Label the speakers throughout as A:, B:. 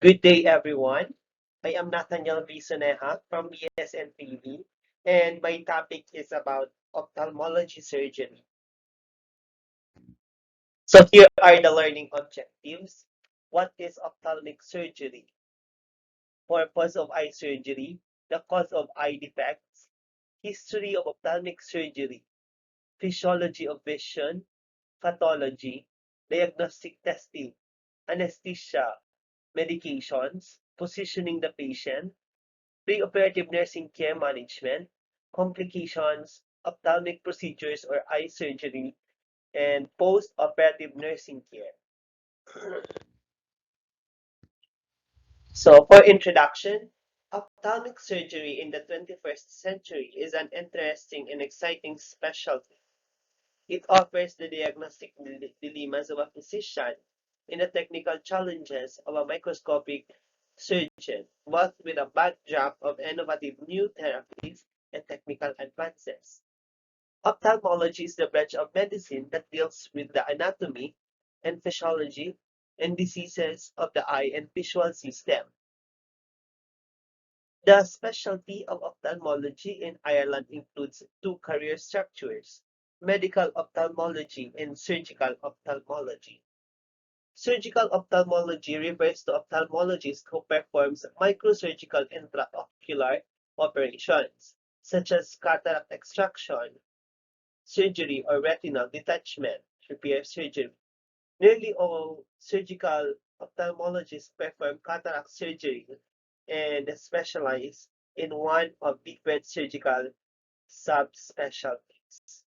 A: Good day, everyone. I am Nathaniel Soneja from BSN-3B, and my topic is about ophthalmology surgery. So here are the learning objectives. What is ophthalmic surgery? Purpose of eye surgery, the cause of eye defects, history of ophthalmic surgery, physiology of vision, pathology, diagnostic testing, anesthesia, medications, positioning the patient, preoperative nursing care management, complications, ophthalmic procedures or eye surgery, and post-operative nursing care. So for introduction, ophthalmic surgery in the 21st century is an interesting and exciting specialty. It offers the diagnostic dilemmas of a physician and the technical challenges of a microscopic surgeon, both with a backdrop of innovative new therapies and technical advances. Ophthalmology is the branch of medicine that deals with the anatomy and physiology and diseases of the eye and visual system. The specialty of ophthalmology in Ireland includes two career structures: medical ophthalmology and surgical ophthalmology. Surgical ophthalmology refers to ophthalmologists who performs microsurgical intraocular operations, such as cataract extraction, surgery, or retinal detachment, repair surgery. Nearly all surgical ophthalmologists perform cataract surgery and specialize in one of different surgical subspecialties.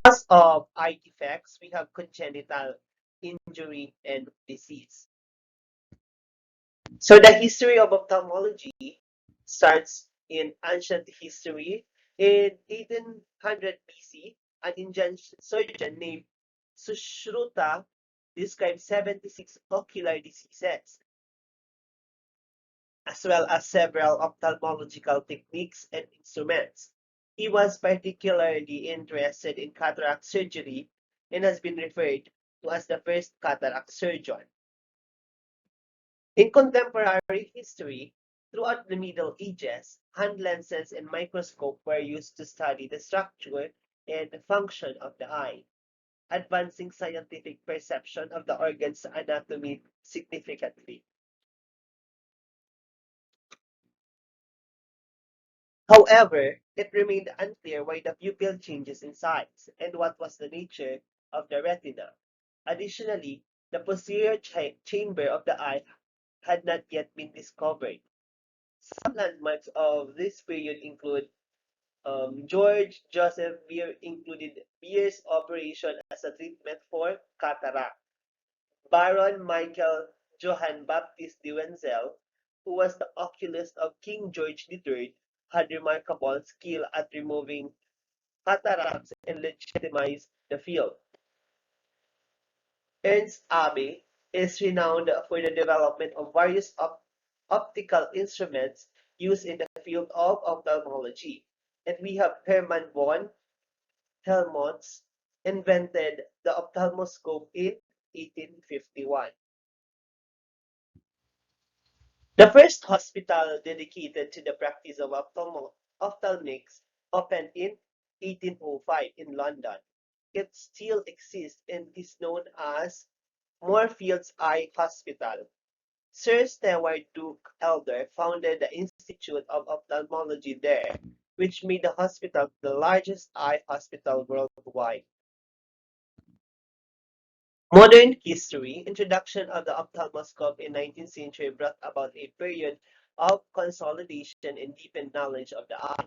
A: Cause of eye defects, we have congenital injury and disease. So the history of ophthalmology starts in ancient history. In 1800 BC, an Indian surgeon named Sushruta described 76 ocular diseases, as well as several ophthalmological techniques and instruments. He was particularly interested in cataract surgery and has been referred to as the first cataract surgeon. In contemporary history, throughout the Middle Ages, hand lenses and microscope were used to study the structure and the function of the eye, advancing scientific perception of the organ's anatomy significantly. However, it remained unclear why the pupil changes in size and what was the nature of the retina. Additionally, the posterior chamber of the eye had not yet been discovered. Some landmarks of this period include George Joseph Beer included Beer's operation as a treatment for cataract. Baron Michael Johann Baptist de Wenzel, who was the oculist of King George III, had remarkable skill at removing cataracts and legitimized the field. Ernst Abbe is renowned for the development of various optical instruments used in the field of ophthalmology. And we have Hermann von Helmholtz invented the ophthalmoscope in 1851. The first hospital dedicated to the practice of ophthalmics opened in 1805 in London. It still exists and is known as Moorfields Eye Hospital. Sir Stewart Duke Elder founded the Institute of Ophthalmology there, which made the hospital the largest eye hospital worldwide. Modern history, introduction of the ophthalmoscope in 19th century brought about a period of consolidation and deepened knowledge of the eye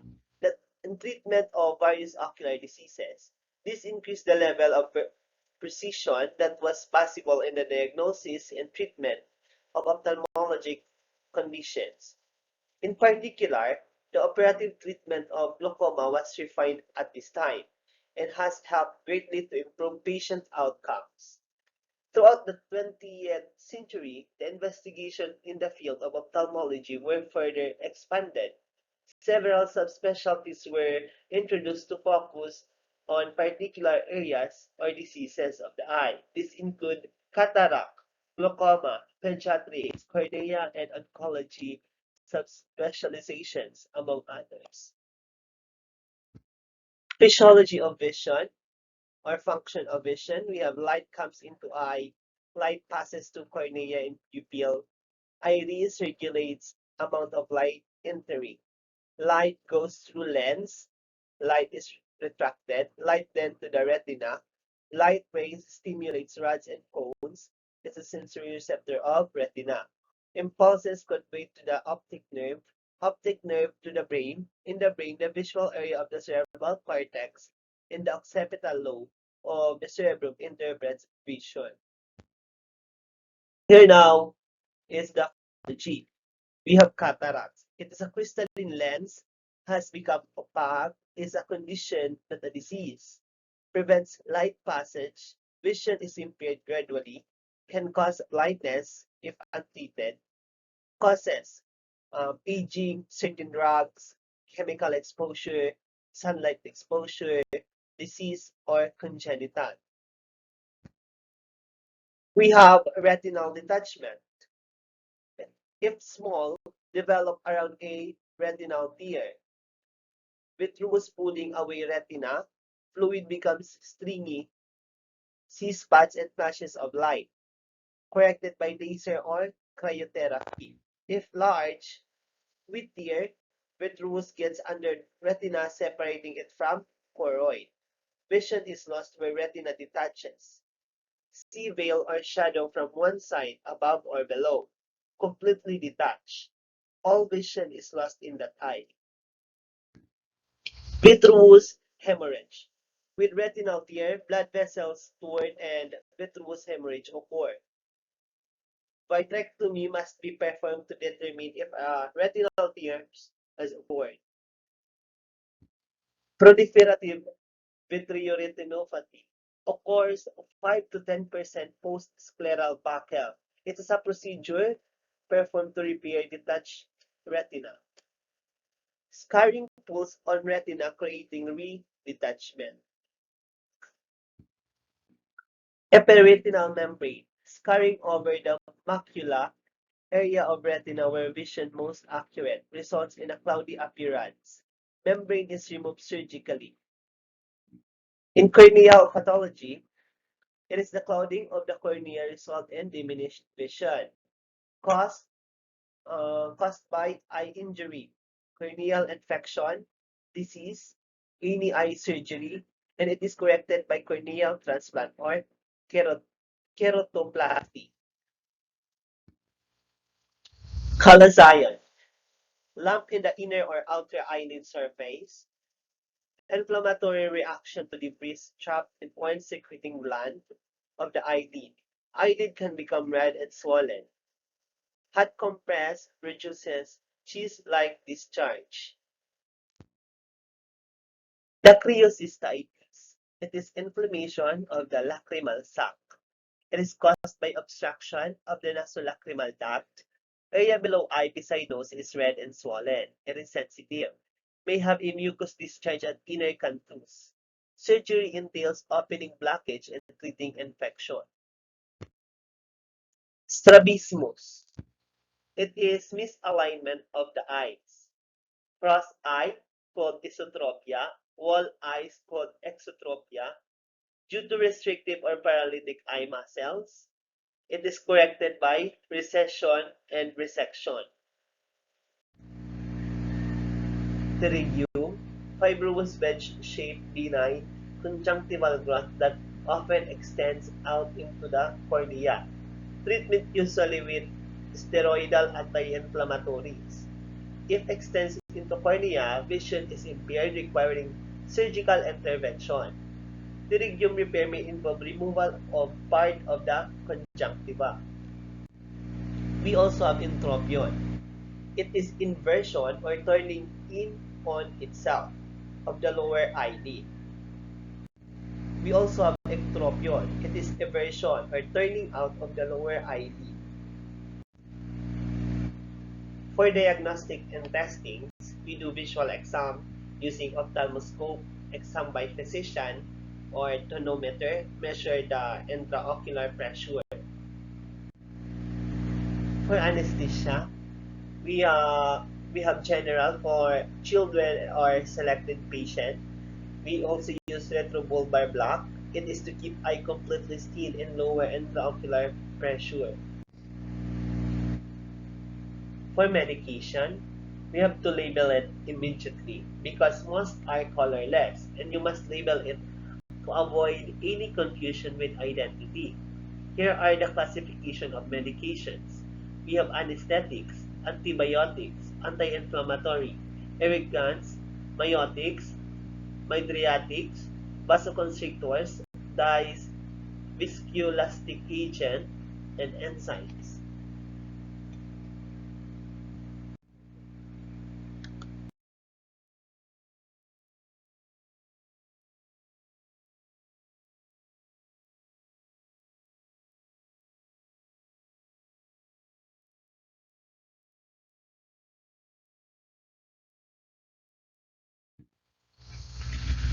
A: and treatment of various ocular diseases. This increased the level of precision that was possible in the diagnosis and treatment of ophthalmologic conditions. In particular, the operative treatment of glaucoma was refined at this time and has helped greatly to improve patient outcomes. Throughout the 20th century, the investigation in the field of ophthalmology were further expanded. Several subspecialties were introduced to focus on particular areas or diseases of the eye. These include cataract, glaucoma, pediatrics, cornea, and oncology subspecializations, among others. Physiology of vision or function of vision, we have light comes into eye, light passes to cornea and pupil, iris regulates amount of light entering. Light goes through lens, light is retracted, light then to the retina. Light rays stimulates rods and cones. It's a sensory receptor of retina. Impulses conveyed to the optic nerve to the brain. In the brain, the visual area of the cerebral cortex in the occipital lobe of the cerebrum interprets vision. Here now is the pathology. We have cataracts. It is a crystalline lens, has become opaque, is a condition, not a disease. Prevents light passage, vision is impaired gradually, can cause blindness if untreated, causes aging, certain drugs, chemical exposure, sunlight exposure, disease, or congenital. We have retinal detachment. If small, develop around a retinal tear. Vitreous pulling away retina, fluid becomes stringy, sees spots and flashes of light, corrected by laser or cryotherapy. If large, with tear, vitreous gets under retina, separating it from choroid. Vision is lost where retina detaches. See veil or shadow from one side, above or below. Completely detached. All vision is lost in that eye. Vitreous hemorrhage. With retinal tear, blood vessels torn and vitreous hemorrhage occur. Vitrectomy must be performed to determine if a retinal tear has occurred. Proliferative vitreoretinopathy occurs 5 to 10% post-scleral buckle. It is a procedure performed to repair detached retina. Scarring pulls on retina, creating re-detachment. Epiretinal membrane, scarring over the macula, area of retina where vision most accurate, results in a cloudy appearance. Membrane is removed surgically. In corneal pathology, it is the clouding of the cornea result in diminished vision, caused, caused by eye injury, corneal infection, disease, any eye surgery, and it is corrected by corneal transplant or keratoplasty. Calazion, lump in the inner or outer eyelid surface, inflammatory reaction to debris trapped in oil-secreting gland of the eyelid. Eyelid can become red and swollen. Hot compress produces cheese-like discharge. Dacryocystitis. It is inflammation of the lacrimal sac. It is caused by obstruction of the nasolacrimal duct. Area below eye beside nose is red and swollen. It is sensitive. May have a mucus discharge at inner canthus. Surgery entails opening blockage and treating infection. Strabismus. It is misalignment of the eyes. Cross eye called esotropia, wall eyes called exotropia. Due to restrictive or paralytic eye muscles, it is corrected by recession and resection. Pterygium, fibrous wedge-shaped benign conjunctival growth that often extends out into the cornea. Treatment usually with steroidal anti-inflammatories. If extends into cornea, vision is impaired, requiring surgical intervention. Pterygium repair may involve removal of part of the conjunctiva. We also have entropion. It is inversion or turning in on itself of the lower eyelid. We also have ectropion. It is eversion or turning out of the lower eyelid. For diagnostic and testing, we do visual exam using ophthalmoscope, exam by physician, or tonometer, measure the intraocular pressure. For anesthesia, we we have general for children or selected patient. We also use retrobulbar block. It is to keep eye completely still and lower intraocular pressure. For medication, we have to label it immediately because most are colorless and you must label it to avoid any confusion with identity. Here are the classification of medications. We have anesthetics, antibiotics, anti-inflammatory, irrigants, miotics, mydriatics, vasoconstrictors, dyes, viscoelastic agent, and enzymes.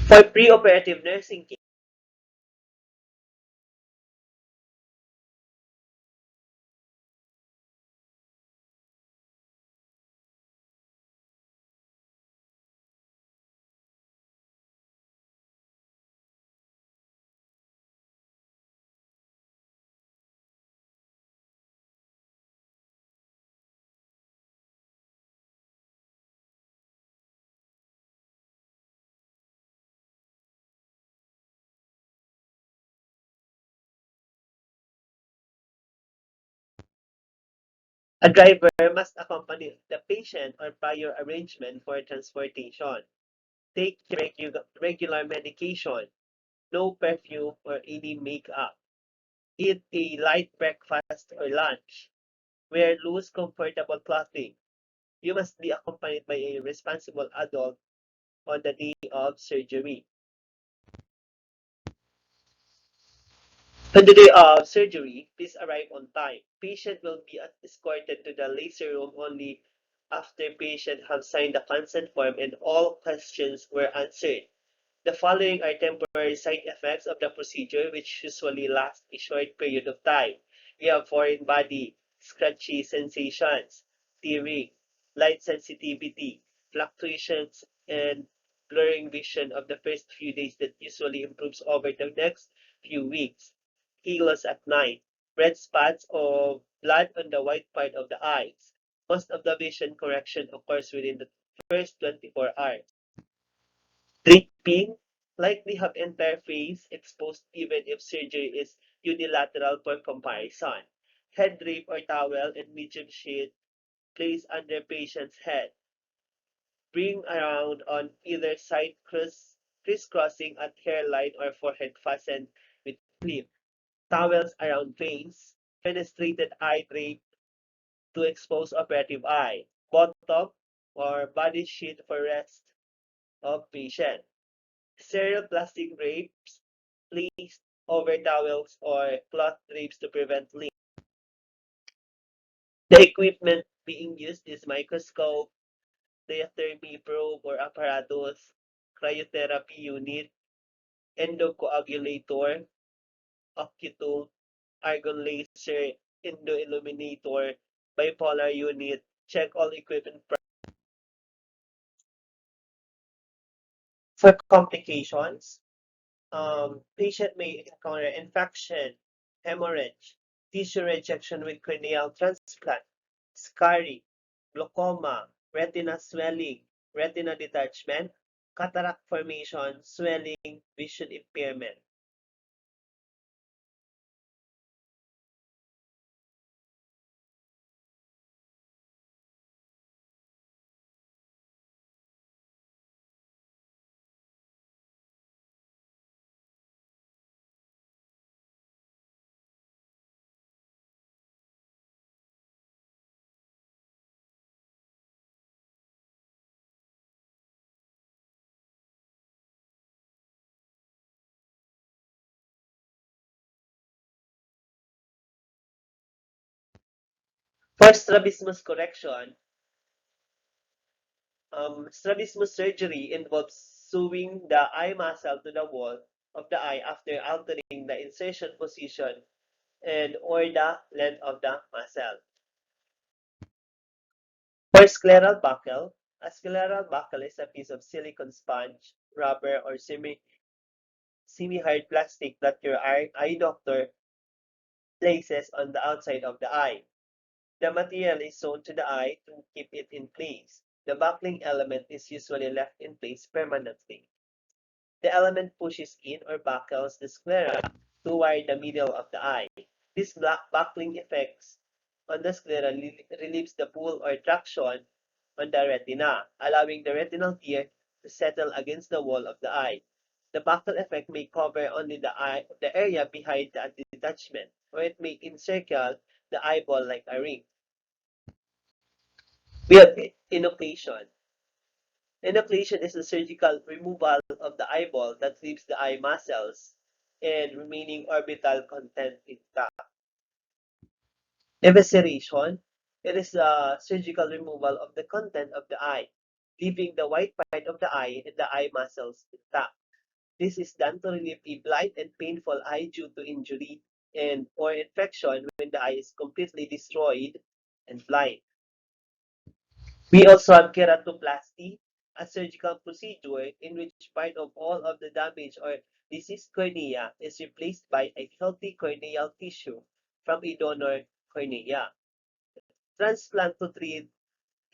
A: For preoperative nursing care, a driver must accompany the patient on prior arrangement for transportation. Take regular medication, no perfume or any makeup. Eat a light breakfast or lunch. Wear loose, comfortable clothing. You must be accompanied by a responsible adult on the day of surgery. On the day of surgery, please arrive on time. Patient will be escorted to the laser room only after patient have signed the consent form and all questions were answered. The following are temporary side effects of the procedure which usually last a short period of time. We have foreign body, scratchy sensations, tearing, light sensitivity, fluctuations, and blurring vision of the first few days that usually improves over the next few weeks. Halos at night, red spots of blood on the white part of the eyes. Most of the vision correction occurs within the first 24 hours. Dripping likely have entire face exposed even if surgery is unilateral for comparison. Head drape or towel in medium shade placed under patient's head. Bring around on either side crisscrossing at hairline or forehead fastened with clip. Towels around face. Fenestrated eye drape to expose operative eye. Bottom or body sheet for rest of patient. Sterile plastic drapes placed over towels or cloth drapes to prevent leak. The equipment being used is microscope, diathermy probe or apparatus, cryotherapy unit, endocoagulator, occutum, argon laser, endoilluminator, bipolar unit. Check all equipment. For complications, patient may encounter infection, hemorrhage, tissue rejection with corneal transplant, scarring, glaucoma, retina swelling, retina detachment, cataract formation, swelling, vision impairment. For strabismus correction, strabismus surgery involves sewing the eye muscle to the wall of the eye after altering the insertion position and or the length of the muscle. For scleral buckle, a scleral buckle is a piece of silicone sponge, rubber, or semi-hard plastic that your eye doctor places on the outside of the eye. The material is sewn to the eye to keep it in place. The buckling element is usually left in place permanently. The element pushes in or buckles the sclera toward the middle of the eye. This buckling effects on the sclera relieves the pull or traction on the retina, allowing the retinal tear to settle against the wall of the eye. The buckle effect may cover only the area behind the detachment, or it may encircle the eyeball like a ring. We have enucleation. Enucleation is the surgical removal of the eyeball that leaves the eye muscles and remaining orbital content intact. Evisceration, it is the surgical removal of the content of the eye, leaving the white part of the eye and the eye muscles intact. This is done to relieve a blind and painful eye due to injury and or infection when the eye is completely destroyed and blind. We also have keratoplasty, a surgical procedure in which part of all of the damaged or diseased cornea is replaced by a healthy corneal tissue from a donor cornea. Transplant to treat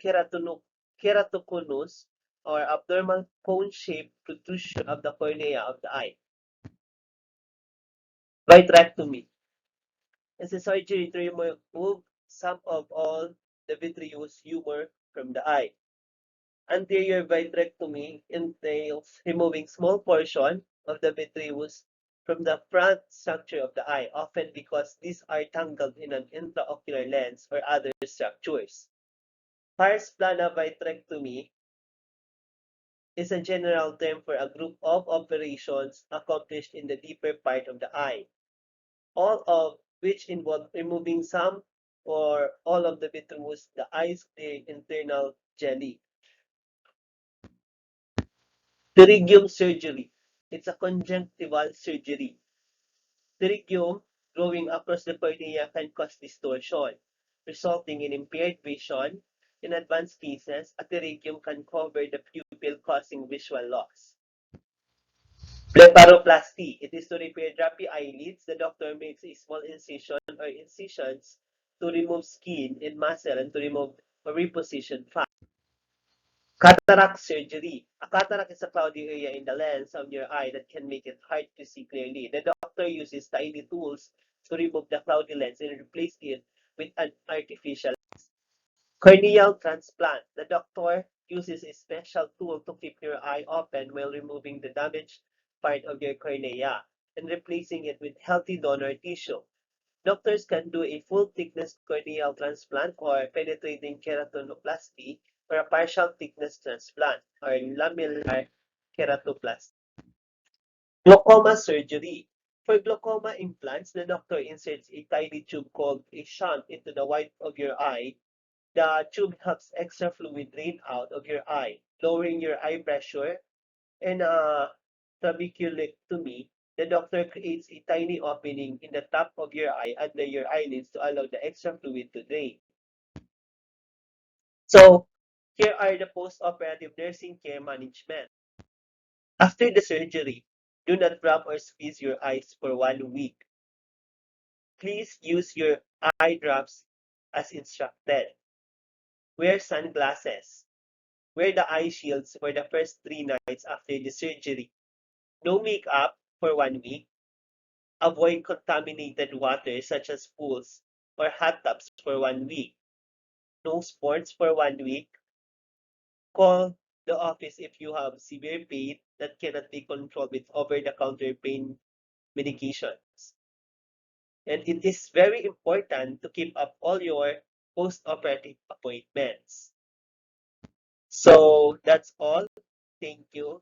A: keratoconus or abnormal cone-shaped protrusion of the cornea of the eye. Vitrectomy is a surgery to remove some of all the vitreous humor from the eye. Anterior vitrectomy entails removing small portion of the vitreous from the front structure of the eye, often because these are tangled in an intraocular lens or other structures. Pars plana vitrectomy is a general term for a group of operations accomplished in the deeper part of the eye, all of which involve removing some or all of the vitreous, the eye's clear internal jelly. Pterygium surgery. It's a conjunctival surgery. Pterygium growing across the cornea can cause distortion, resulting in impaired vision. In advanced cases, a pterygium can cover the pupil, causing visual loss. Blepharoplasty. It is to repair droopy eyelids. The doctor makes a small incision or incisions to remove skin and muscle and to remove or reposition fat. Cataract surgery. A cataract is a cloudy area in the lens of your eye that can make it hard to see clearly. The doctor uses tiny tools to remove the cloudy lens and replace it with an artificial lens. Corneal transplant. The doctor uses a special tool to keep your eye open while removing the damaged part of your cornea and replacing it with healthy donor tissue. Doctors can do a full-thickness corneal transplant or penetrating keratonoplasty or a partial thickness transplant or lamellar keratoplasty. Glaucoma surgery. For glaucoma implants, the doctor inserts a tiny tube called a shunt into the white of your eye. The tube helps extra fluid drain out of your eye, lowering your eye pressure. In a trabeculectomy, the doctor creates a tiny opening in the top of your eye under your eyelids to allow the extra fluid to drain. So, here are the post-operative nursing care management. After the surgery, do not rub or squeeze your eyes for 1 week. Please use your eye drops as instructed. Wear sunglasses. Wear the eye shields for the first 3 nights after the surgery. No makeup for 1 week. Avoid contaminated water such as pools or hot tubs for 1 week. No sports for 1 week. Call the office if you have severe pain that cannot be controlled with over-the-counter pain medications. And it is very important to keep up all your post-operative appointments. So that's all. Thank you.